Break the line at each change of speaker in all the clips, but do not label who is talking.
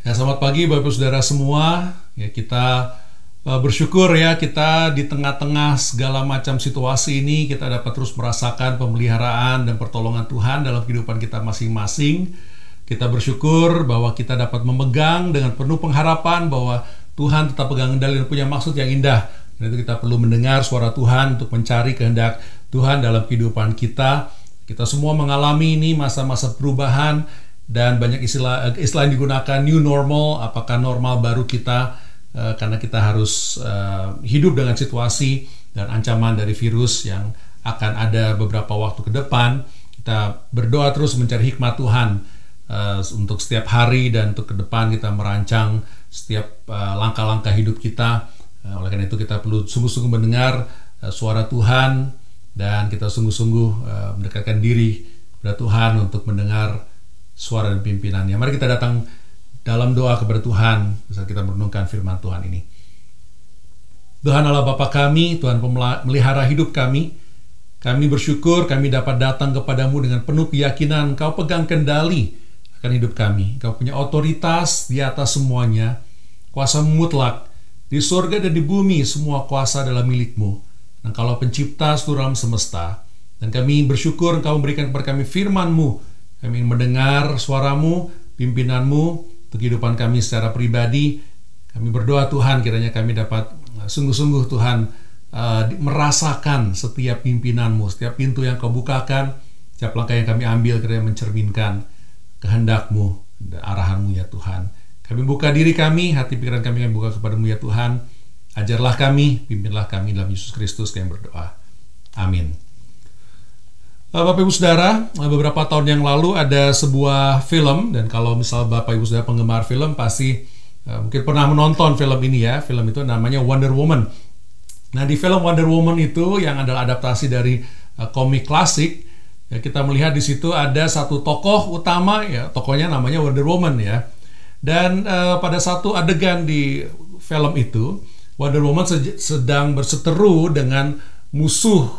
Ya, selamat pagi Bapak Saudara semua. Ya, kita bersyukur ya kita di tengah-tengah segala macam situasi ini kita dapat terus merasakan pemeliharaan dan pertolongan Tuhan dalam kehidupan kita masing-masing. Kita bersyukur bahwa kita dapat memegang dengan penuh pengharapan bahwa Tuhan tetap pegang kendali dan punya maksud yang indah. Dan itu kita perlu mendengar suara Tuhan untuk mencari kehendak Tuhan dalam kehidupan kita. Kita semua mengalami ini masa-masa perubahan. Dan banyak istilah yang digunakan new normal, apakah normal baru kita karena kita harus hidup dengan situasi dan ancaman dari virus yang akan ada beberapa waktu ke depan. Kita berdoa terus mencari hikmat Tuhan untuk setiap hari dan untuk ke depan kita merancang setiap langkah-langkah hidup kita. Oleh karena itu kita perlu sungguh-sungguh mendengar suara Tuhan dan kita sungguh-sungguh mendekatkan diri kepada Tuhan untuk mendengar suara dan pimpinannya. Mari kita datang dalam doa kepada Tuhan saat kita merenungkan firman Tuhan ini. Tuhan Allah Bapa kami, Tuhan pemelihara hidup kami. Kami bersyukur kami dapat datang kepadamu dengan penuh keyakinan Engkau pegang kendali akan hidup kami. Engkau punya otoritas di atas semuanya, kuasa mutlak. Di surga dan di bumi semua kuasa adalah milik-Mu. Engkaulah pencipta seluruh alam semesta. Dan kami bersyukur Engkau memberikan kepada kami firman-Mu. Kami ingin mendengar suara-Mu, pimpinanmu untuk kehidupan kami secara pribadi. Kami berdoa Tuhan kiranya kami dapat sungguh-sungguh Tuhan merasakan setiap pimpinan-Mu, setiap pintu yang Kau bukakan, setiap langkah yang kami ambil kiranya mencerminkan kehendak-Mu dan arahan-Mu ya Tuhan. Kami buka diri kami, hati pikiran kami buka kepada-Mu ya Tuhan. Ajarlah kami, pimpinlah kami dalam Yesus Kristus kami berdoa. Amin. Bapak Ibu Saudara, beberapa tahun yang lalu ada sebuah film, dan kalau misal Bapak Ibu Saudara penggemar film pasti mungkin pernah menonton film ini ya. Film itu namanya Wonder Woman. Nah, di film Wonder Woman itu yang adalah adaptasi dari komik klasik, ya, kita melihat di situ ada satu tokoh utama ya, tokohnya namanya Wonder Woman ya. Dan pada satu adegan di film itu Wonder Woman sedang berseteru dengan musuh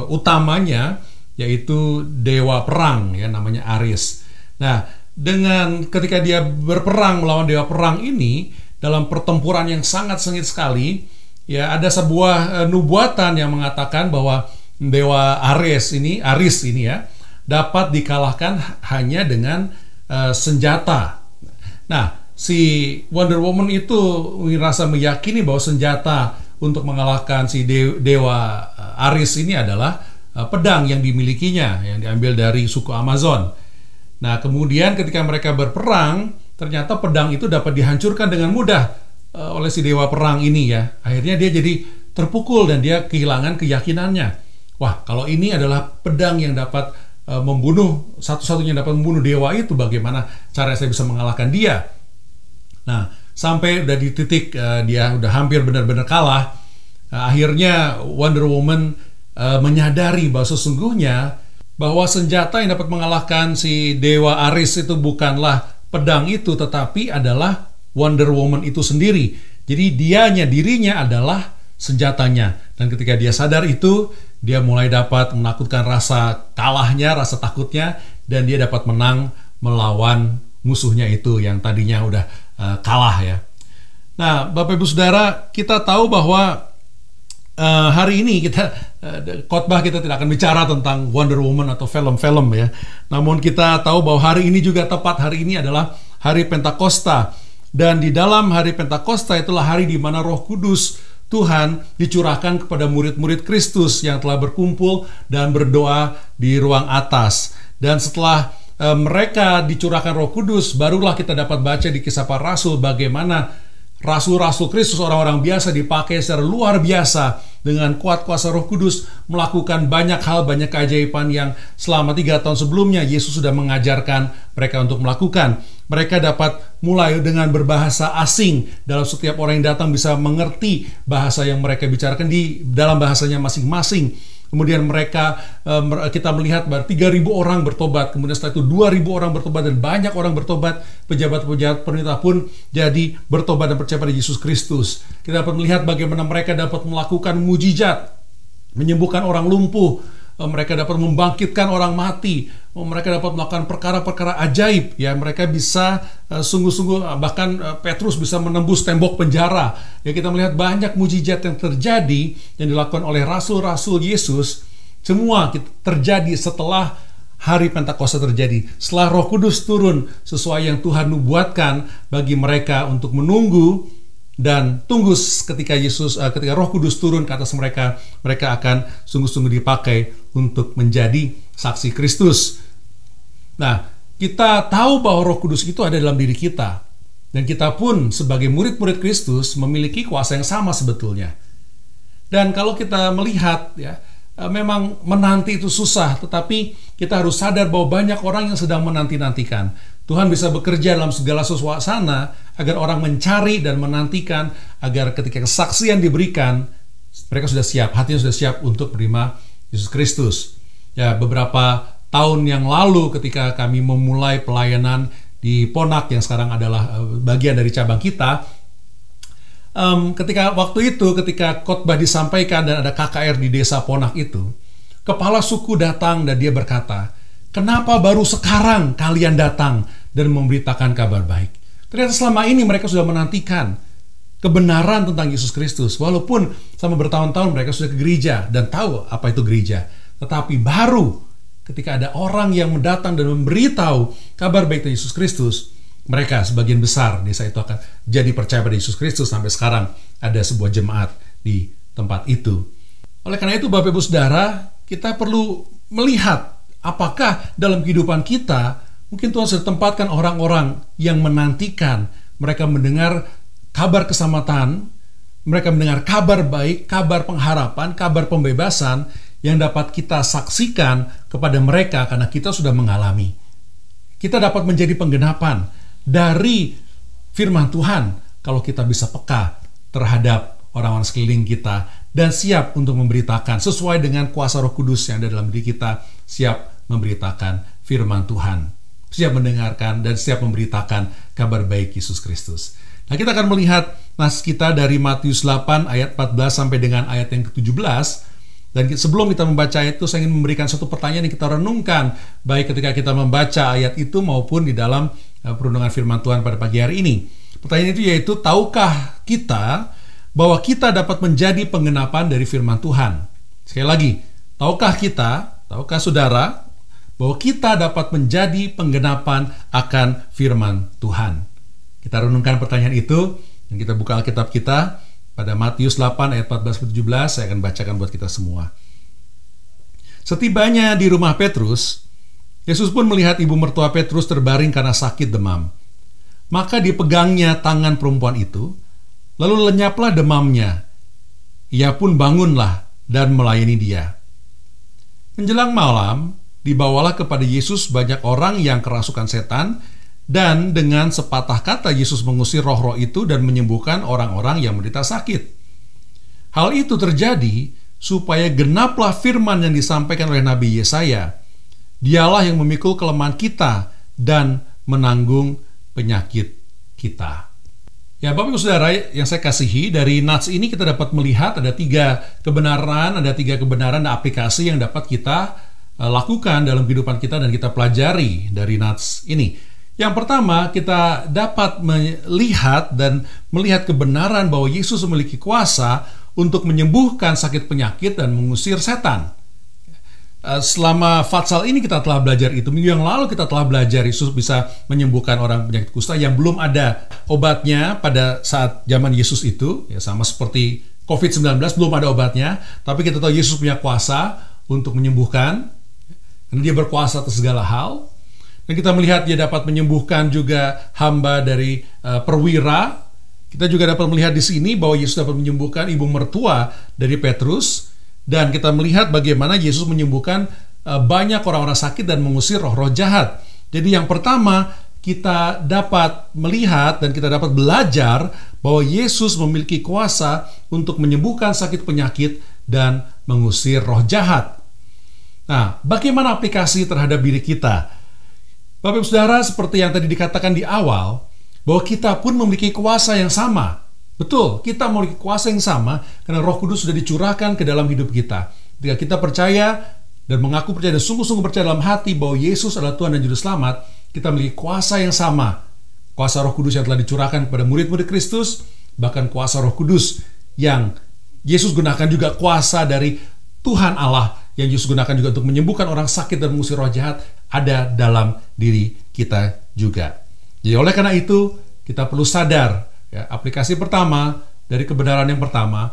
utamanya, yaitu dewa perang ya, namanya Ares. Nah, dengan ketika dia berperang melawan dewa perang ini dalam pertempuran yang sangat sengit sekali, ya ada sebuah nubuatan yang mengatakan bahwa dewa Ares ini ya dapat dikalahkan hanya dengan senjata. Nah, si Wonder Woman itu merasa meyakini bahwa senjata untuk mengalahkan si dewa Ares ini adalah pedang yang dimilikinya, yang diambil dari suku Amazon. Nah, kemudian ketika mereka berperang, ternyata pedang itu dapat dihancurkan dengan mudah oleh si dewa perang ini ya. Akhirnya dia jadi terpukul dan dia kehilangan keyakinannya. Wah, kalau ini adalah pedang yang dapat membunuh, satu-satunya dapat membunuh dewa itu, bagaimana cara saya bisa mengalahkan dia? Nah, sampai udah di titik dia udah hampir benar-benar kalah, akhirnya Wonder Woman menyadari bahwa sesungguhnya bahwa senjata yang dapat mengalahkan si dewa Ares itu bukanlah pedang itu, tetapi adalah Wonder Woman itu sendiri. Jadi dirinya adalah senjatanya. Dan ketika dia sadar itu, dia mulai dapat menakutkan rasa kalahnya, rasa takutnya, dan dia dapat menang melawan musuhnya itu yang tadinya udah kalah ya. Nah, Bapak Ibu Saudara, kita tahu bahwa hari ini khotbah kita tidak akan bicara tentang Wonder Woman atau film-film ya. Namun kita tahu bahwa hari ini juga tepat, hari ini adalah hari Pentakosta. Dan di dalam hari Pentakosta itulah hari di mana Roh Kudus Tuhan dicurahkan kepada murid-murid Kristus yang telah berkumpul dan berdoa di ruang atas. Dan setelah mereka dicurahkan Roh Kudus, barulah kita dapat baca di Kisah Para Rasul bagaimana Rasul-Rasul Kristus, orang-orang biasa, dipakai secara luar biasa dengan kuat kuasa Roh Kudus melakukan banyak hal, banyak keajaiban yang selama 3 tahun sebelumnya Yesus sudah mengajarkan mereka untuk melakukan. Mereka dapat mulai dengan berbahasa asing. Dalam setiap orang yang datang bisa mengerti bahasa yang mereka bicarakan di dalam bahasanya masing-masing. Kemudian kita melihat bahwa 3.000 orang bertobat. Kemudian setelah itu 2.000 orang bertobat dan banyak orang bertobat. Pejabat-pejabat pemerintah pun jadi bertobat dan percaya pada Yesus Kristus. Kita dapat melihat bagaimana mereka dapat melakukan mujizat, menyembuhkan orang lumpuh, mereka dapat membangkitkan orang mati, mereka dapat melakukan perkara-perkara ajaib, ya mereka bisa sungguh-sungguh, bahkan Petrus bisa menembus tembok penjara. Ya, kita melihat banyak mujizat yang terjadi yang dilakukan oleh rasul-rasul Yesus. Semua terjadi setelah hari Pentakosta terjadi, setelah Roh Kudus turun sesuai yang Tuhan nubuatkan bagi mereka untuk menunggu dan tunggu ketika Roh Kudus turun ke atas mereka, mereka akan sungguh-sungguh dipakai untuk menjadi saksi Kristus. Nah, kita tahu bahwa Roh Kudus itu ada dalam diri kita, dan kita pun sebagai murid-murid Kristus memiliki kuasa yang sama sebetulnya. Dan kalau kita melihat, ya, memang menanti itu susah, tetapi kita harus sadar bahwa banyak orang yang sedang menanti-nantikan. Tuhan bisa bekerja dalam segala suasana agar orang mencari dan menantikan, agar ketika kesaksian diberikan, mereka sudah siap, hatinya sudah siap untuk menerima Yesus Kristus. Ya, beberapa tahun yang lalu ketika kami memulai pelayanan di Ponak yang sekarang adalah bagian dari cabang kita, ketika khotbah disampaikan dan ada KKR di desa Ponak itu, kepala suku datang dan dia berkata, "Kenapa baru sekarang kalian datang dan memberitakan kabar baik?" Ternyata selama ini mereka sudah menantikan kebenaran tentang Yesus Kristus. Walaupun selama bertahun-tahun mereka sudah ke gereja dan tahu apa itu gereja, tetapi baru ketika ada orang yang mendatang dan memberitahu kabar baik tentang Yesus Kristus, mereka sebagian besar desa itu akan jadi percaya pada Yesus Kristus. Sampai sekarang ada sebuah jemaat di tempat itu. Oleh karena itu, Bapak Ibu Saudara, kita perlu melihat apakah dalam kehidupan kita mungkin Tuhan sudah tempatkan orang-orang yang menantikan, mereka mendengar kabar keselamatan, mereka mendengar kabar baik, kabar pengharapan, kabar pembebasan yang dapat kita saksikan kepada mereka karena kita sudah mengalami. Kita dapat menjadi penggenapan dari firman Tuhan kalau kita bisa peka terhadap orang-orang sekeliling kita dan siap untuk memberitakan sesuai dengan kuasa Roh Kudus yang ada dalam diri kita, siap memberitakan firman Tuhan, siap mendengarkan dan siap memberitakan kabar baik Yesus Kristus. Nah, kita akan melihat nas kita dari Matius 8 ayat 14 sampai dengan ayat yang ke-17. Dan sebelum kita membaca itu, saya ingin memberikan satu pertanyaan yang kita renungkan, baik ketika kita membaca ayat itu maupun di dalam perundungan firman Tuhan pada pagi hari ini. Pertanyaan itu yaitu, tahukah kita bahwa kita dapat menjadi penggenapan dari firman Tuhan? Sekali lagi, tahukah saudara, bahwa kita dapat menjadi penggenapan akan firman Tuhan? Kita renungkan pertanyaan itu, dan kita buka Alkitab kita pada Matius 8 ayat 14-17, saya akan bacakan buat kita semua. Setibanya di rumah Petrus, Yesus pun melihat ibu mertua Petrus terbaring karena sakit demam. Maka dipegangnya tangan perempuan itu, lalu lenyaplah demamnya. Ia pun bangunlah dan melayani dia. Menjelang malam, dibawalah kepada Yesus banyak orang yang kerasukan setan, dan dengan sepatah kata Yesus mengusir roh-roh itu dan menyembuhkan orang-orang yang menderita sakit. Hal itu terjadi supaya genaplah firman yang disampaikan oleh Nabi Yesaya. Dialah yang memikul kelemahan kita dan menanggung penyakit kita. Ya, Bapak Ibu Saudara yang saya kasihi, dari nats ini kita dapat melihat ada tiga kebenaran dan aplikasi yang dapat kita lakukan dalam kehidupan kita dan kita pelajari dari nats ini. Yang pertama, kita dapat melihat kebenaran bahwa Yesus memiliki kuasa untuk menyembuhkan sakit penyakit dan mengusir setan. Selama Fatsal ini kita telah belajar itu. Minggu yang lalu kita telah belajar Yesus bisa menyembuhkan orang penyakit kusta yang belum ada obatnya pada saat zaman Yesus itu. Ya, sama seperti COVID-19, belum ada obatnya. Tapi kita tahu Yesus punya kuasa untuk menyembuhkan. Karena dia berkuasa atas segala hal. Dan kita melihat dia dapat menyembuhkan juga hamba dari perwira. Kita juga dapat melihat di sini bahwa Yesus dapat menyembuhkan ibu mertua dari Petrus. Dan kita melihat bagaimana Yesus menyembuhkan banyak orang-orang sakit dan mengusir roh-roh jahat. Jadi yang pertama, kita dapat melihat dan kita dapat belajar bahwa Yesus memiliki kuasa untuk menyembuhkan sakit penyakit dan mengusir roh jahat. Nah, bagaimana aplikasi terhadap diri kita? Bapak Ibu Saudara, seperti yang tadi dikatakan di awal, bahwa kita pun memiliki kuasa yang sama. Betul, kita memiliki kuasa yang sama karena Roh Kudus sudah dicurahkan ke dalam hidup kita. Ketika kita percaya, dan mengaku percaya dan sungguh-sungguh percaya dalam hati bahwa Yesus adalah Tuhan dan Juru Selamat, kita memiliki kuasa yang sama. Kuasa Roh Kudus yang telah dicurahkan kepada murid-murid Kristus, bahkan kuasa Roh Kudus yang Yesus gunakan juga kuasa dari Tuhan Allah yang Yesus gunakan juga untuk menyembuhkan orang sakit dan mengusir roh jahat ada dalam diri kita juga. Jadi oleh karena itu kita perlu sadar, ya, aplikasi pertama dari kebenaran yang pertama,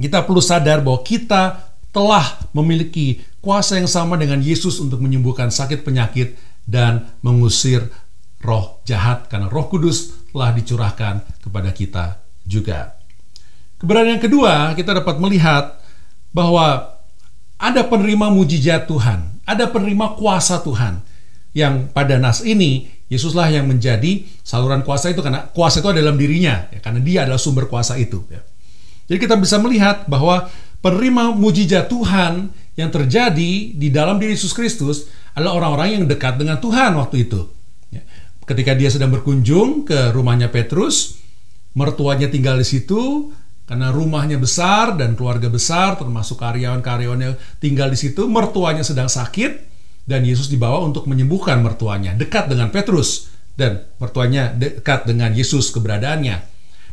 kita perlu sadar bahwa kita telah memiliki kuasa yang sama dengan Yesus untuk menyembuhkan sakit penyakit dan mengusir roh jahat karena Roh Kudus telah dicurahkan kepada kita juga. Kebenaran yang kedua, kita dapat melihat bahwa ada penerima mujizat Tuhan, ada penerima kuasa Tuhan, yang pada nas ini Yesuslah yang menjadi saluran kuasa itu, karena kuasa itu ada dalam dirinya, ya, karena dia adalah sumber kuasa itu. Ya. Jadi kita bisa melihat bahwa penerima mujizat Tuhan yang terjadi di dalam diri Yesus Kristus adalah orang-orang yang dekat dengan Tuhan waktu itu. Ya. Ketika dia sedang berkunjung ke rumahnya Petrus, mertuanya tinggal di situ. Karena rumahnya besar dan keluarga besar, termasuk karyawan-karyawannya tinggal di situ, mertuanya sedang sakit, dan Yesus dibawa untuk menyembuhkan mertuanya, dekat dengan Petrus, dan mertuanya dekat dengan Yesus keberadaannya.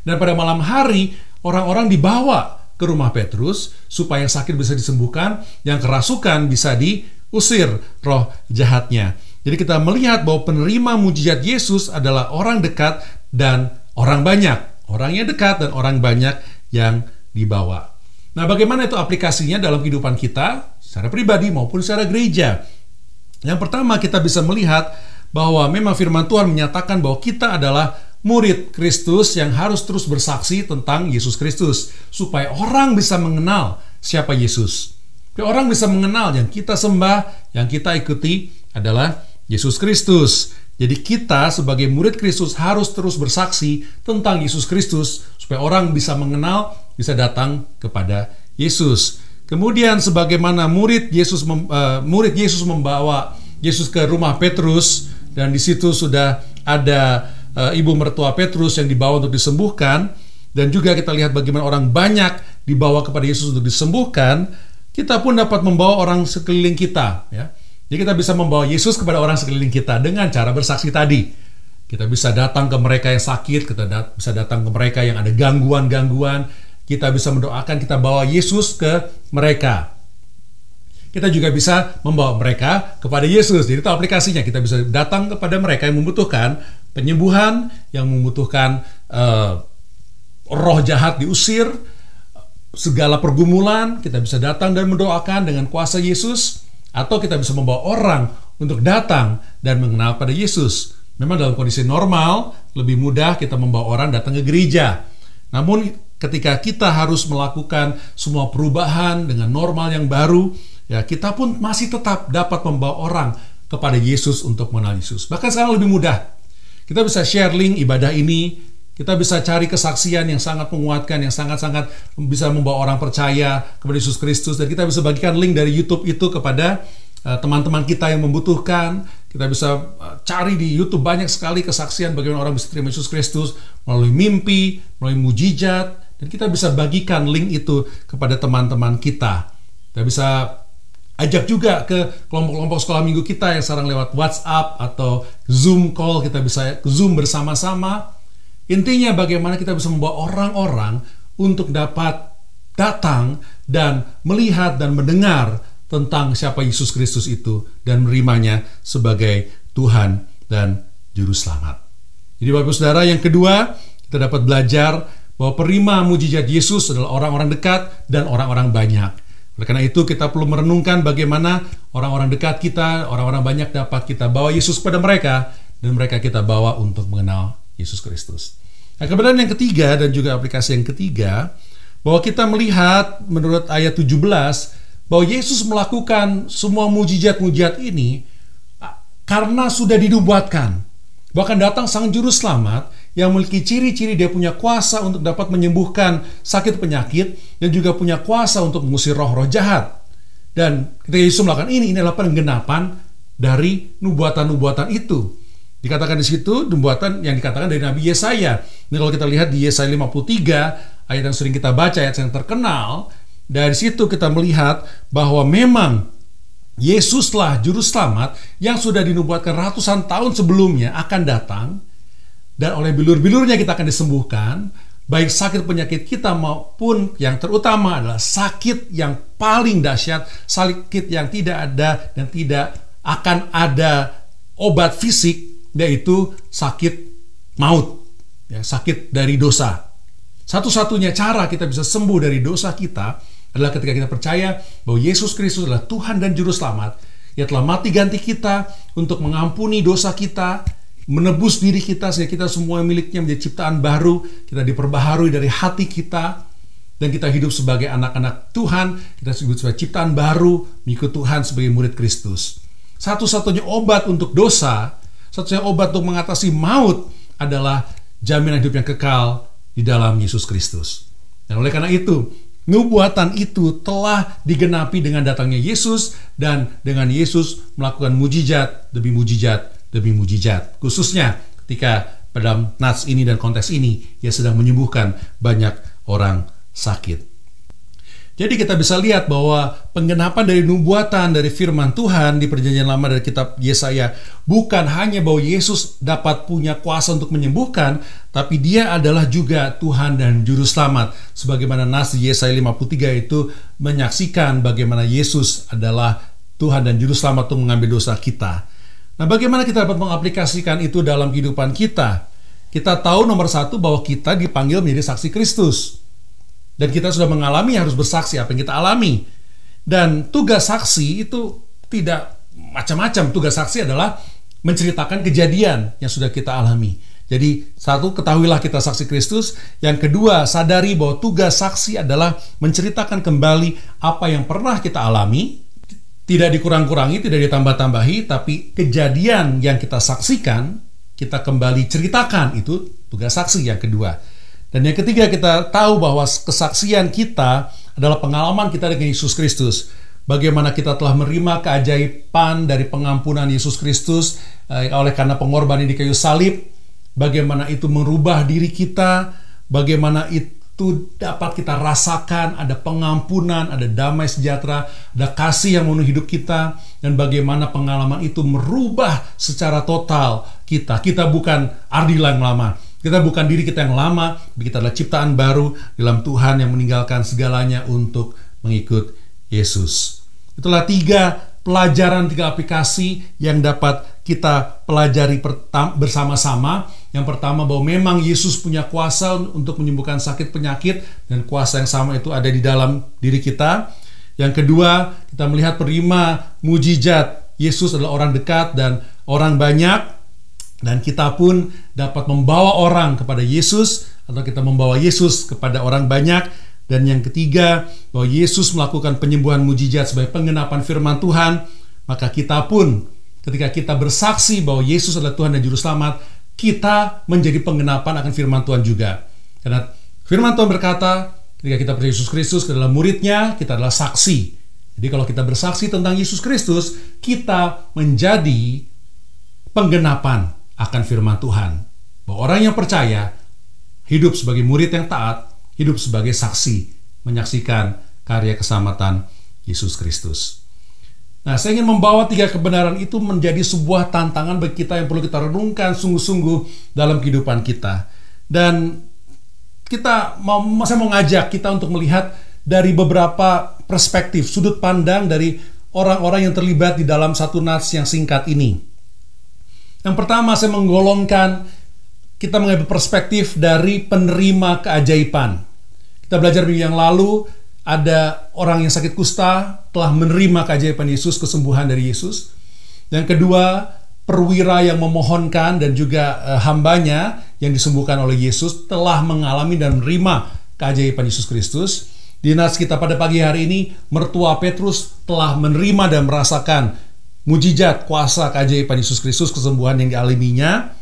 Dan pada malam hari, orang-orang dibawa ke rumah Petrus, supaya yang sakit bisa disembuhkan, yang kerasukan bisa diusir roh jahatnya. Jadi kita melihat bahwa penerima mujizat Yesus adalah orang dekat dan orang banyak. Orangnya dekat dan orang banyak yang dibawa. Nah, bagaimana itu aplikasinya dalam kehidupan kita secara pribadi maupun secara gereja? Yang pertama, kita bisa melihat bahwa memang firman Tuhan menyatakan bahwa kita adalah murid Kristus yang harus terus bersaksi tentang Yesus Kristus, supaya orang bisa mengenal siapa Yesus. Supaya orang bisa mengenal yang kita sembah, yang kita ikuti adalah Yesus Kristus. Jadi kita sebagai murid Kristus harus terus bersaksi tentang Yesus Kristus supaya orang bisa mengenal, bisa datang kepada Yesus. Kemudian sebagaimana murid Yesus membawa Yesus ke rumah Petrus, dan di situ sudah ada ibu mertua Petrus yang dibawa untuk disembuhkan, dan juga kita lihat bagaimana orang banyak dibawa kepada Yesus untuk disembuhkan, kita pun dapat membawa orang sekeliling kita, ya. Jadi kita bisa membawa Yesus kepada orang sekeliling kita dengan cara bersaksi tadi. Kita bisa datang ke mereka yang sakit, kita bisa datang ke mereka yang ada gangguan-gangguan, kita bisa mendoakan, kita bawa Yesus ke mereka. Kita juga bisa membawa mereka kepada Yesus. Jadi itu aplikasinya, kita bisa datang kepada mereka yang membutuhkan penyembuhan, yang membutuhkan roh jahat diusir, segala pergumulan, kita bisa datang dan mendoakan dengan kuasa Yesus. Atau kita bisa membawa orang untuk datang dan mengenal pada Yesus. Memang dalam kondisi normal, lebih mudah kita membawa orang datang ke gereja. Namun ketika kita harus melakukan semua perubahan dengan normal yang baru, ya kita pun masih tetap dapat membawa orang kepada Yesus untuk mengenal Yesus. Bahkan sekarang lebih mudah. Kita bisa share link ibadah ini, kita bisa cari kesaksian yang sangat menguatkan, yang sangat-sangat bisa membawa orang percaya kepada Yesus Kristus, dan kita bisa bagikan link dari YouTube itu kepada teman-teman kita yang membutuhkan. Kita bisa cari di YouTube banyak sekali kesaksian bagaimana orang bisa terima Yesus Kristus melalui mimpi, melalui mujizat, dan kita bisa bagikan link itu kepada teman-teman kita. Kita bisa ajak juga ke kelompok-kelompok sekolah minggu kita yang sekarang lewat WhatsApp atau Zoom call, kita bisa Zoom bersama-sama. Intinya bagaimana kita bisa membawa orang-orang untuk dapat datang dan melihat dan mendengar tentang siapa Yesus Kristus itu dan menerimanya sebagai Tuhan dan Juru Selamat. Jadi Bapak Saudara, yang kedua, kita dapat belajar bahwa penerima mujizat Yesus adalah orang-orang dekat dan orang-orang banyak. Oleh karena itu kita perlu merenungkan bagaimana orang-orang dekat kita, orang-orang banyak dapat kita bawa Yesus kepada mereka, dan mereka kita bawa untuk mengenal Yesus Kristus. Nah, kebenaran yang ketiga dan juga aplikasi yang ketiga, bahwa kita melihat menurut ayat 17 bahwa Yesus melakukan semua mujizat-mujizat ini karena sudah dinubuatkan. Bahkan datang Sang Juru Selamat yang memiliki ciri-ciri dia punya kuasa untuk dapat menyembuhkan sakit penyakit dan juga punya kuasa untuk mengusir roh-roh jahat. Dan ketika Yesus melakukan ini adalah penggenapan dari nubuatan-nubuatan itu. Dikatakan di situ nubuatan yang dikatakan dari Nabi Yesaya. Ini kalau kita lihat di Yesaya 53, ayat yang sering kita baca, ayat yang terkenal, dari situ kita melihat bahwa memang Yesuslah juru selamat yang sudah dinubuatkan ratusan tahun sebelumnya akan datang, dan oleh bilur-bilurnya kita akan disembuhkan, baik sakit penyakit kita maupun yang terutama adalah sakit yang paling dahsyat, sakit yang tidak ada dan tidak akan ada obat fisik, yaitu sakit maut, ya, sakit dari dosa. Satu-satunya cara kita bisa sembuh dari dosa kita adalah ketika kita percaya bahwa Yesus Kristus adalah Tuhan dan Juru Selamat. Ia telah mati ganti kita untuk mengampuni dosa kita, menebus diri kita sehingga kita semua miliknya menjadi ciptaan baru. Kita diperbaharui dari hati kita, dan kita hidup sebagai anak-anak Tuhan. Kita hidup sebagai ciptaan baru, mengikut Tuhan sebagai murid Kristus. Satu-satunya obat untuk dosa, satu-satunya obat untuk mengatasi maut adalah jaminan hidup yang kekal di dalam Yesus Kristus. Dan oleh karena itu, nubuatan itu telah digenapi dengan datangnya Yesus, dan dengan Yesus melakukan mujizat demi mujizat demi mujizat. Khususnya ketika pada nats ini dan konteks ini, Ia sedang menyembuhkan banyak orang sakit. Jadi kita bisa lihat bahwa penggenapan dari nubuatan dari firman Tuhan di Perjanjian Lama dari kitab Yesaya bukan hanya bahwa Yesus dapat punya kuasa untuk menyembuhkan, tapi Dia adalah juga Tuhan dan Juru Selamat. Sebagaimana nas di Yesaya 53 itu menyaksikan bagaimana Yesus adalah Tuhan dan Juru Selamat untuk mengambil dosa kita. Nah, bagaimana kita dapat mengaplikasikan itu dalam kehidupan kita? Kita tahu nomor satu bahwa kita dipanggil menjadi saksi Kristus. Dan kita sudah mengalami, harus bersaksi apa yang kita alami. Dan tugas saksi itu tidak macam-macam. Tugas saksi adalah menceritakan kejadian yang sudah kita alami. Jadi satu, ketahuilah kita saksi Kristus. Yang kedua, sadari bahwa tugas saksi adalah menceritakan kembali apa yang pernah kita alami. Tidak dikurang-kurangi, tidak ditambah-tambahi, tapi kejadian yang kita saksikan, kita kembali ceritakan. Itu tugas saksi yang kedua. Dan yang ketiga, kita tahu bahwa kesaksian kita adalah pengalaman kita dengan Yesus Kristus. Bagaimana kita telah menerima keajaiban dari pengampunan Yesus Kristus oleh karena pengorbanan di kayu salib. Bagaimana itu merubah diri kita, bagaimana itu dapat kita rasakan, ada pengampunan, ada damai sejahtera, ada kasih yang memenuhi hidup kita, dan bagaimana pengalaman itu merubah secara total kita. Kita bukan Ardila yang lama. Kita bukan diri kita yang lama, tapi kita adalah ciptaan baru dalam Tuhan yang meninggalkan segalanya untuk mengikut Yesus. Itulah tiga pelajaran, tiga aplikasi yang dapat kita pelajari bersama-sama. Yang pertama, bahwa memang Yesus punya kuasa untuk menyembuhkan sakit penyakit, dan kuasa yang sama itu ada di dalam diri kita. Yang kedua, kita melihat perima mujizat. Yesus adalah orang dekat dan orang banyak. Dan kita pun dapat membawa orang kepada Yesus, atau kita membawa Yesus kepada orang banyak. Dan yang ketiga, bahwa Yesus melakukan penyembuhan mujizat sebagai penggenapan firman Tuhan. Maka kita pun, ketika kita bersaksi bahwa Yesus adalah Tuhan dan Juru Selamat, kita menjadi penggenapan akan firman Tuhan juga. Karena firman Tuhan berkata, ketika kita percaya Yesus Kristus adalah muridnya, kita adalah saksi. Jadi kalau kita bersaksi tentang Yesus Kristus, kita menjadi penggenapan akan firman Tuhan. Bahwa orang yang percaya hidup sebagai murid yang taat, hidup sebagai saksi, menyaksikan karya keselamatan Yesus Kristus. Nah, saya ingin membawa tiga kebenaran itu menjadi sebuah tantangan bagi kita yang perlu kita renungkan sungguh-sungguh dalam kehidupan kita. Dan saya mau ngajak kita untuk melihat dari beberapa perspektif, sudut pandang dari orang-orang yang terlibat di dalam satu nats yang singkat ini. Yang pertama, saya menggolongkan, kita mengambil perspektif dari penerima keajaiban. Kita belajar minggu yang lalu, ada orang yang sakit kusta telah menerima keajaiban Yesus, kesembuhan dari Yesus. Yang kedua, perwira yang memohonkan dan juga hambanya yang disembuhkan oleh Yesus telah mengalami dan menerima keajaiban Yesus Kristus. Di nats kita pada pagi hari ini, mertua Petrus telah menerima dan merasakan mujizat, kuasa, keajaiban Yesus Kristus, kesembuhan yang dialaminya.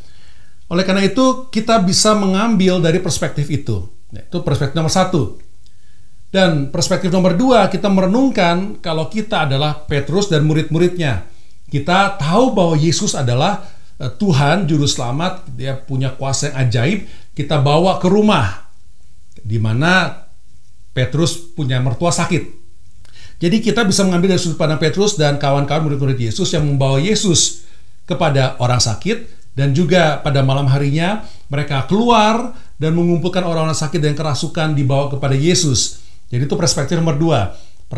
Oleh karena itu, kita bisa mengambil dari perspektif itu. Itu perspektif nomor satu. Dan perspektif nomor dua, kita merenungkan kalau kita adalah Petrus dan murid-muridnya. Kita tahu bahwa Yesus adalah Tuhan, Juru Selamat. Dia punya kuasa yang ajaib. Kita bawa ke rumah, di mana Petrus punya mertua sakit. Jadi kita bisa mengambil dari sudut pandang Petrus dan kawan-kawan murid-murid Yesus yang membawa Yesus kepada orang sakit, dan juga pada malam harinya mereka keluar dan mengumpulkan orang-orang sakit dan kerasukan dibawa kepada Yesus. Jadi itu perspektif nomor 2.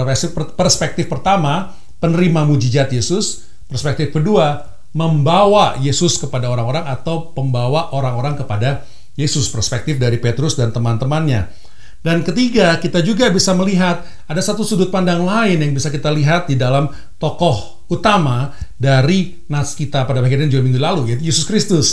Perspektif pertama, penerima mujizat Yesus. Perspektif kedua, membawa Yesus kepada orang-orang atau pembawa orang-orang kepada Yesus. Perspektif dari Petrus dan teman-temannya. Dan ketiga, kita juga bisa melihat ada satu sudut pandang lain yang bisa kita lihat di dalam tokoh utama dari nats kita pada bagian juga minggu lalu, yaitu Yesus Kristus.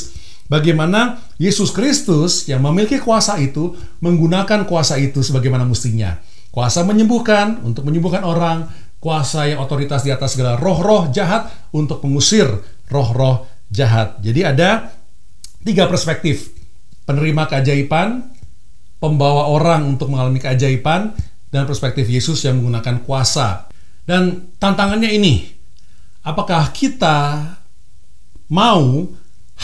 Bagaimana Yesus Kristus yang memiliki kuasa itu menggunakan kuasa itu sebagaimana mestinya. Kuasa menyembuhkan, untuk menyembuhkan orang. Kuasa yang otoritas di atas segala roh-roh jahat untuk mengusir roh-roh jahat. Jadi ada 3 perspektif. Penerima keajaiban, pembawa orang untuk mengalami keajaiban, dan perspektif Yesus yang menggunakan kuasa. Dan tantangannya ini, apakah kita mau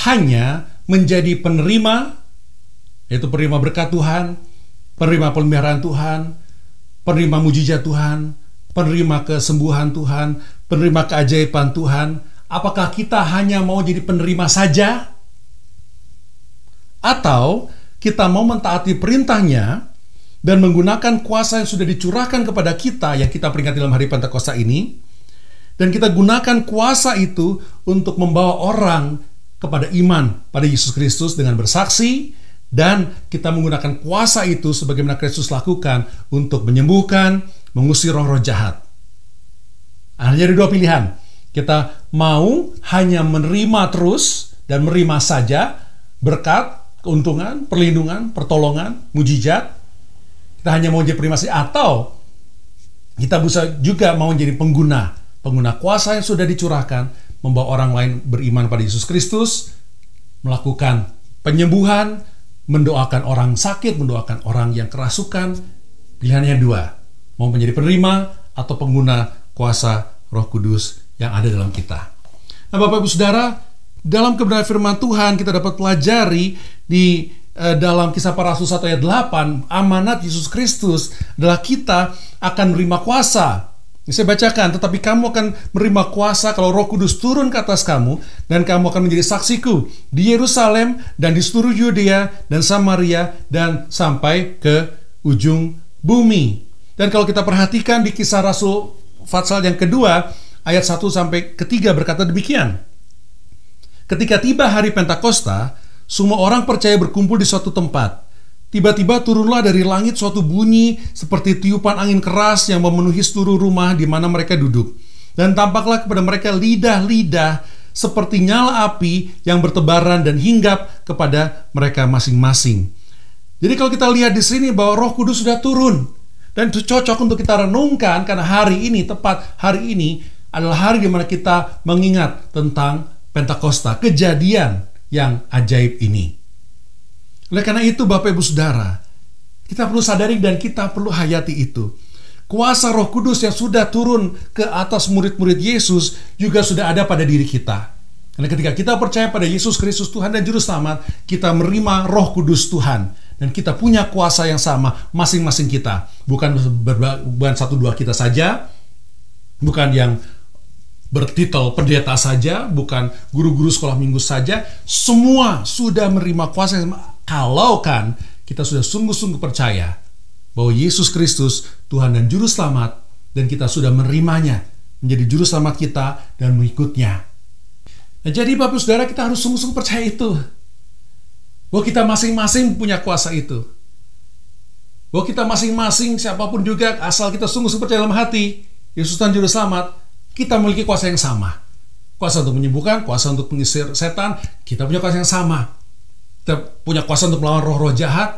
hanya menjadi penerima, yaitu penerima berkat Tuhan, penerima pemeliharaan Tuhan, penerima mujizat Tuhan, penerima kesembuhan Tuhan, penerima keajaiban Tuhan? Apakah kita hanya mau jadi penerima saja? Atau kita mau mentaati perintahnya dan menggunakan kuasa yang sudah dicurahkan kepada kita, yang kita peringati dalam hari Pentakosta ini, dan kita gunakan kuasa itu untuk membawa orang kepada iman pada Yesus Kristus dengan bersaksi, dan kita menggunakan kuasa itu sebagaimana Kristus lakukan untuk menyembuhkan, mengusir roh-roh jahat. Hanya ada 2 pilihan. Kita mau hanya menerima terus dan menerima saja berkat, keuntungan, perlindungan, pertolongan, mujizat. Kita hanya mau jadi penerima saja, atau kita bisa juga mau jadi pengguna kuasa yang sudah dicurahkan, membawa orang lain beriman pada Yesus Kristus, melakukan penyembuhan, mendoakan orang sakit, mendoakan orang yang kerasukan. Pilihannya 2, mau menjadi penerima atau pengguna kuasa Roh Kudus yang ada dalam kita. Nah, Bapak Ibu Saudara, dalam kebenaran firman Tuhan kita dapat pelajari di dalam Kisah Para Rasul 1 ayat 8, amanat Yesus Kristus adalah kita akan menerima kuasa. Ini saya bacakan, tetapi kamu akan menerima kuasa kalau Roh Kudus turun ke atas kamu, dan kamu akan menjadi saksiku di Yerusalem dan di seluruh Yudea dan Samaria dan sampai ke ujung bumi. Dan kalau kita perhatikan di Kisah Rasul pasal yang kedua ayat 1 sampai ke-3 berkata demikian. Ketika tiba hari Pentakosta, semua orang percaya berkumpul di suatu tempat. Tiba-tiba turunlah dari langit suatu bunyi seperti tiupan angin keras yang memenuhi seluruh rumah di mana mereka duduk. Dan tampaklah kepada mereka lidah-lidah seperti nyala api yang bertebaran dan hinggap kepada mereka masing-masing. Jadi kalau kita lihat di sini bahwa Roh Kudus sudah turun, dan itu cocok untuk kita renungkan karena hari ini, tepat hari ini adalah hari di mana kita mengingat tentang Pentakosta, kejadian yang ajaib ini. Oleh karena itu, Bapak Ibu Saudara, kita perlu sadari dan kita perlu hayati itu. Kuasa Roh Kudus yang sudah turun ke atas murid-murid Yesus juga sudah ada pada diri kita. Karena ketika kita percaya pada Yesus Kristus Tuhan dan Juru Selamat, kita menerima Roh Kudus Tuhan. Dan kita punya kuasa yang sama masing-masing kita. Bukan 1-2 kita saja, bukan yang bertitel pendeta saja, bukan guru-guru sekolah minggu saja. Semua sudah menerima kuasa yang sama. Kalau kan kita sudah sungguh-sungguh percaya bahwa Yesus Kristus Tuhan dan Juru Selamat, dan kita sudah menerimanya menjadi Juru Selamat kita dan mengikutnya. Nah, jadi Bapak Saudara, kita harus sungguh-sungguh percaya itu, bahwa kita masing-masing punya kuasa itu, bahwa kita masing-masing, siapapun juga, asal kita sungguh-sungguh percaya dalam hati Yesus Tuhan Juru Selamat, kita memiliki kuasa yang sama. Kuasa untuk menyembuhkan, kuasa untuk mengusir setan, kita punya kuasa yang sama. Kita punya kuasa untuk melawan roh-roh jahat,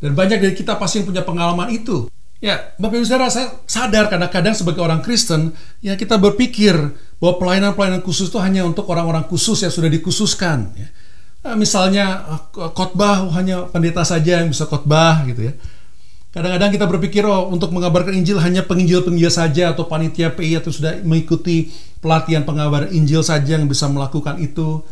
dan banyak dari kita pasti yang punya pengalaman itu. Ya, Bapak Ibu Saudara, saya sadar kadang-kadang sebagai orang Kristen, ya kita berpikir bahwa pelayanan-pelayanan khusus itu hanya untuk orang-orang khusus yang sudah dikhususkan. Ya. Misalnya khotbah hanya pendeta saja yang bisa khotbah gitu ya. Kadang-kadang kita berpikir untuk mengabarkan Injil hanya penginjil-penginjil saja atau panitia PI atau sudah mengikuti pelatihan pengabaran Injil saja yang bisa melakukan itu.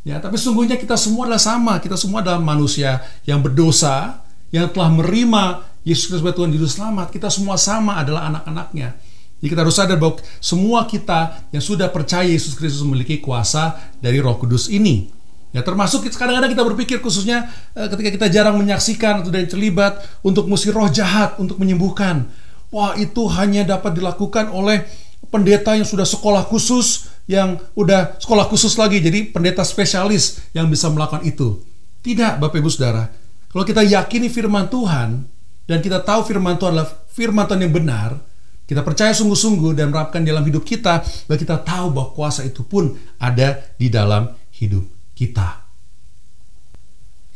Ya, tapi sesungguhnya kita semua adalah sama. Kita semua adalah manusia yang berdosa, yang telah menerima Yesus Kristus sebagai Tuhan Juru Selamat. Kita semua sama adalah anak-anaknya. Jadi kita harus sadar bahwa semua kita yang sudah percaya Yesus Kristus memiliki kuasa dari Roh Kudus ini. Ya, termasuk kadang-kadang kita berpikir khususnya ketika kita jarang menyaksikan atau terlibat untuk mengusir roh jahat, untuk menyembuhkan. Wah, itu hanya dapat dilakukan oleh pendeta yang sudah sekolah khusus, yang udah sekolah khusus lagi, jadi pendeta spesialis yang bisa melakukan itu. Tidak, Bapak Ibu Saudara. Kalau kita yakini firman Tuhan, dan kita tahu firman Tuhan adalah firman Tuhan yang benar, kita percaya sungguh-sungguh dan menerapkan dalam hidup kita, dan kita tahu bahwa kuasa itu pun ada di dalam hidup kita.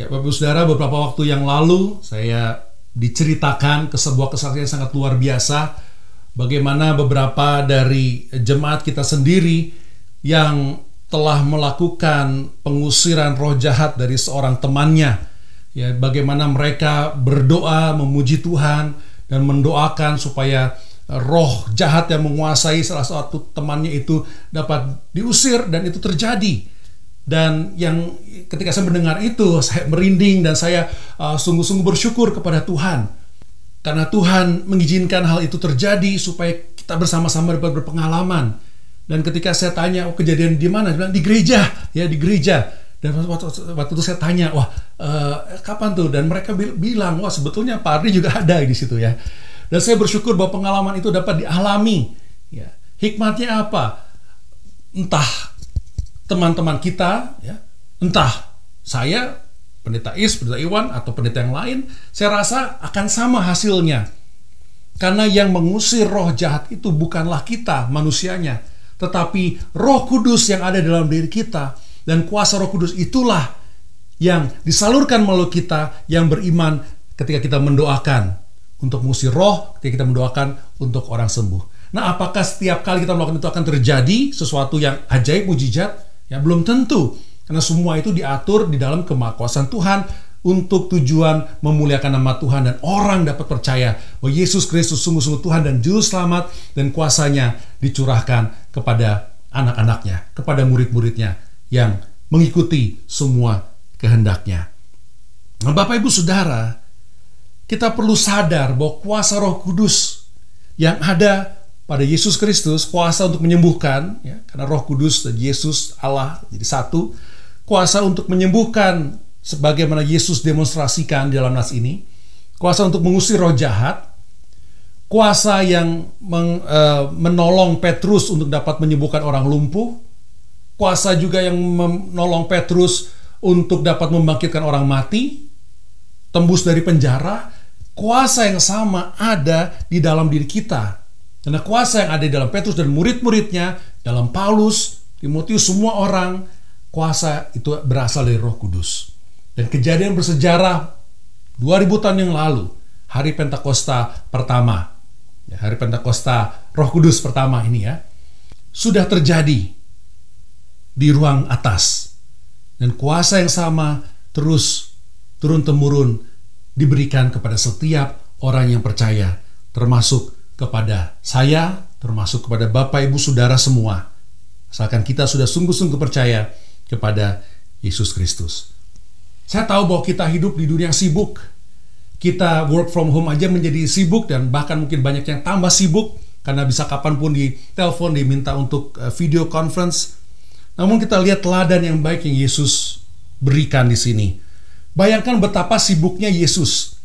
Ya, Bapak Ibu Saudara, beberapa waktu yang lalu saya diceritakan ke sebuah kesaksian yang sangat luar biasa, bagaimana beberapa dari jemaat kita sendiri yang telah melakukan pengusiran roh jahat dari seorang temannya. Ya, bagaimana mereka berdoa memuji Tuhan dan mendoakan supaya roh jahat yang menguasai salah satu temannya itu dapat diusir, dan itu terjadi. Dan yang ketika saya mendengar itu, saya merinding dan saya sungguh-sungguh bersyukur kepada Tuhan. Karena Tuhan mengizinkan hal itu terjadi supaya kita bersama-sama dapat berpengalaman. Dan ketika saya tanya, kejadian di mana? Dia bilang di gereja, ya di gereja. Dan waktu itu saya tanya, kapan tuh? Dan mereka bilang, sebetulnya Pak Ardi juga ada di situ ya. Dan saya bersyukur bahwa pengalaman itu dapat dialami. Ya. Hikmatnya apa? Entah teman-teman kita, ya, entah saya, pendeta pendeta Iwan, atau pendeta yang lain, saya rasa akan sama hasilnya. Karena yang mengusir roh jahat itu bukanlah kita, manusianya, tetapi Roh Kudus yang ada dalam diri kita. Dan kuasa Roh Kudus itulah yang disalurkan melalui kita yang beriman ketika kita mendoakan untuk mengusir roh, ketika kita mendoakan untuk orang sembuh. Nah, apakah setiap kali kita melakukan itu akan terjadi sesuatu yang ajaib, mujizat? Ya, belum tentu. Karena semua itu diatur di dalam kemahakuasaan Tuhan untuk tujuan memuliakan nama Tuhan, dan orang dapat percaya bahwa Yesus Kristus sungguh-sungguh Tuhan dan Juru Selamat, dan kuasanya dicurahkan kepada anak-anaknya, kepada murid-muridnya yang mengikuti semua kehendaknya. Nah, Bapak Ibu Saudara, kita perlu sadar bahwa kuasa Roh Kudus yang ada pada Yesus Kristus, kuasa untuk menyembuhkan, ya, karena Roh Kudus dan Yesus Allah jadi satu, kuasa untuk menyembuhkan sebagaimana Yesus demonstrasikan di dalam nas ini, kuasa untuk mengusir roh jahat, kuasa yang menolong Petrus untuk dapat menyembuhkan orang lumpuh, kuasa juga yang menolong Petrus untuk dapat membangkitkan orang mati, tembus dari penjara. Kuasa yang sama ada di dalam diri kita. Karena kuasa yang ada di dalam Petrus dan murid-muridnya, dalam Paulus, Timotius, semua orang, kuasa itu berasal dari Roh Kudus. Dan kejadian bersejarah 2000 tahun yang lalu, hari Pentakosta pertama, ya, hari Pentakosta Roh Kudus pertama ini ya, sudah terjadi di ruang atas. Dan kuasa yang sama terus turun-temurun diberikan kepada setiap orang yang percaya, termasuk kepada saya, termasuk kepada Bapak Ibu Saudara semua, asalkan kita sudah sungguh-sungguh percaya kepada Yesus Kristus. Saya tahu bahwa kita hidup di dunia yang sibuk. Kita work from home aja menjadi sibuk, dan bahkan mungkin banyak yang tambah sibuk karena bisa kapanpun ditelepon, diminta untuk video conference. Namun kita lihat teladan yang baik yang Yesus berikan di sini. Bayangkan betapa sibuknya Yesus.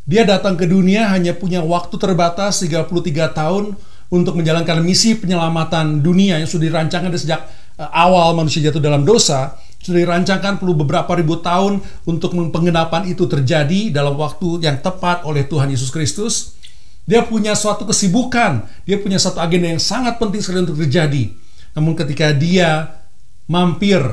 Dia datang ke dunia hanya punya waktu terbatas 33 tahun untuk menjalankan misi penyelamatan dunia yang sudah dirancangkan dari sejak awal manusia jatuh dalam dosa. Sudah dirancangkan perlu beberapa ribu tahun untuk penggenapan itu terjadi dalam waktu yang tepat oleh Tuhan Yesus Kristus. Dia punya suatu kesibukan, dia punya satu agenda yang sangat penting sekali untuk terjadi. Namun ketika dia mampir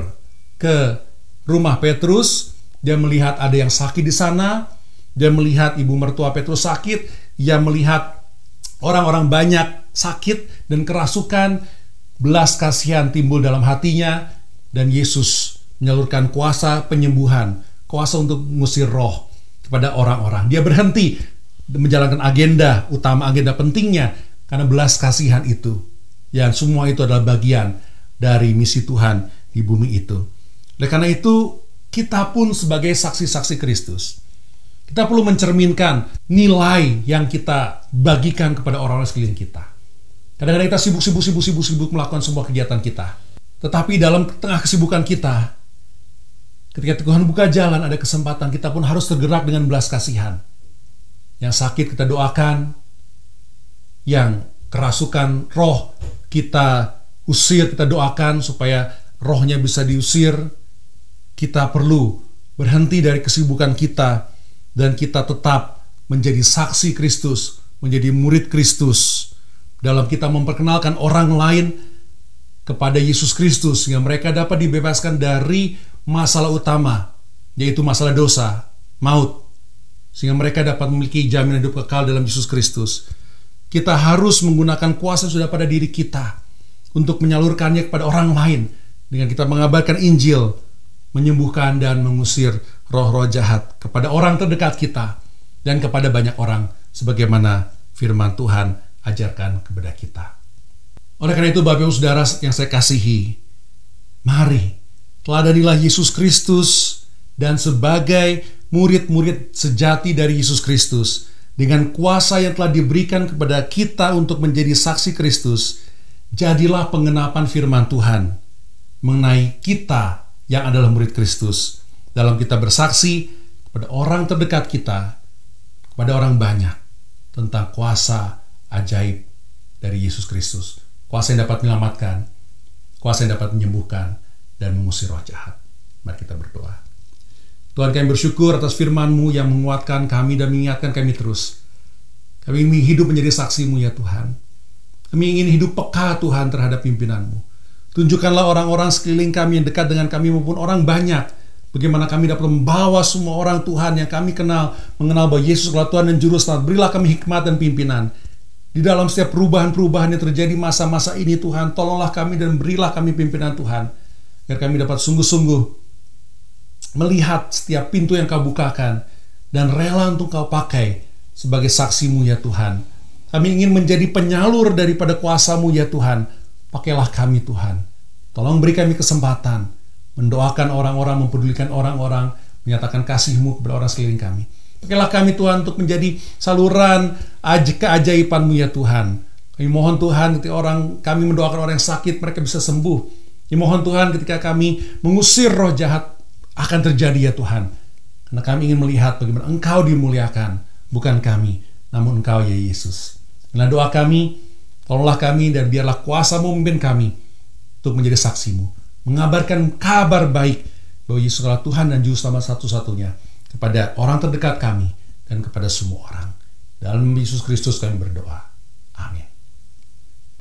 ke rumah Petrus, dia melihat ada yang sakit di sana. Dia melihat ibu mertua Petrus sakit, dia melihat orang-orang banyak sakit dan kerasukan, belas kasihan timbul dalam hatinya, dan Yesus menyalurkan kuasa penyembuhan, kuasa untuk mengusir roh kepada orang-orang. Dia berhenti menjalankan agenda utama, agenda pentingnya, karena belas kasihan itu. Yang semua itu adalah bagian dari misi Tuhan di bumi itu. Oleh karena itu, kita pun sebagai saksi-saksi Kristus, kita perlu mencerminkan nilai yang kita bagikan kepada orang-orang sekeliling kita. Kadang-kadang kita sibuk melakukan semua kegiatan kita. Tetapi dalam tengah kesibukan kita, ketika Tuhan buka jalan, ada kesempatan, kita pun harus tergerak dengan belas kasihan. Yang sakit kita doakan, yang kerasukan roh kita usir, kita doakan supaya rohnya bisa diusir. Kita perlu berhenti dari kesibukan kita dan kita tetap menjadi saksi Kristus, menjadi murid Kristus dalam kita memperkenalkan orang lain kepada Yesus Kristus, sehingga mereka dapat dibebaskan dari masalah utama, yaitu masalah dosa, maut, sehingga mereka dapat memiliki jaminan hidup kekal dalam Yesus Kristus. Kita harus menggunakan kuasa yang sudah pada diri kita untuk menyalurkannya kepada orang lain dengan kita mengabarkan Injil, menyembuhkan dan mengusir roh-roh jahat kepada orang terdekat kita dan kepada banyak orang, sebagaimana firman Tuhan ajarkan kepada kita. Oleh karena itu, Bapak Ibu Saudara yang saya kasihi, mari teladanilah Yesus Kristus, dan sebagai murid-murid sejati dari Yesus Kristus, dengan kuasa yang telah diberikan kepada kita untuk menjadi saksi Kristus, jadilah penggenapan firman Tuhan mengenai kita yang adalah murid Kristus, dalam kita bersaksi kepada orang terdekat kita, kepada orang banyak, tentang kuasa ajaib dari Yesus Kristus. Kuasa yang dapat menyelamatkan, kuasa yang dapat menyembuhkan, dan mengusir roh jahat. Mari kita berdoa. Tuhan, kami bersyukur atas firman-Mu yang menguatkan kami dan mengingatkan kami terus. Kami ingin hidup menjadi saksi-Mu ya Tuhan. Kami ingin hidup peka Tuhan terhadap pimpinan-Mu. Tunjukkanlah orang-orang sekeliling kami yang dekat dengan kami maupun orang banyak, bagaimana kami dapat membawa semua orang Tuhan yang kami kenal, mengenal bahwa Yesus adalah Tuhan dan Juru Selamat. Berilah kami hikmat dan pimpinan. Di dalam setiap perubahan-perubahan yang terjadi masa-masa ini Tuhan, tolonglah kami dan berilah kami pimpinan Tuhan, agar kami dapat sungguh-sungguh melihat setiap pintu yang Kau bukakan dan rela untuk Kau pakai sebagai saksi-Mu ya Tuhan. Kami ingin menjadi penyalur daripada kuasa-Mu ya Tuhan. Pakailah kami Tuhan. Tolong beri kami kesempatan mendoakan orang-orang, mempedulikan orang-orang, menyatakan kasih-Mu kepada orang sekeliling kami. Pakailah kami Tuhan untuk menjadi saluran keajaiban-Mu ya Tuhan. Kami mohon Tuhan ketika kami mendoakan orang yang sakit, mereka bisa sembuh. Kami mohon Tuhan ketika kami mengusir roh jahat, akan terjadi ya Tuhan. Karena kami ingin melihat bagaimana Engkau dimuliakan, bukan kami, namun Engkau ya Yesus. Karena doa kami, tolonglah kami dan biarlah kuasa-Mu memimpin kami untuk menjadi saksi-Mu, mengabarkan kabar baik bahwa Yesus adalah Tuhan dan Juru Selamat satu-satunya kepada orang terdekat kami dan kepada semua orang. Dalam Yesus Kristus kami berdoa. Amin.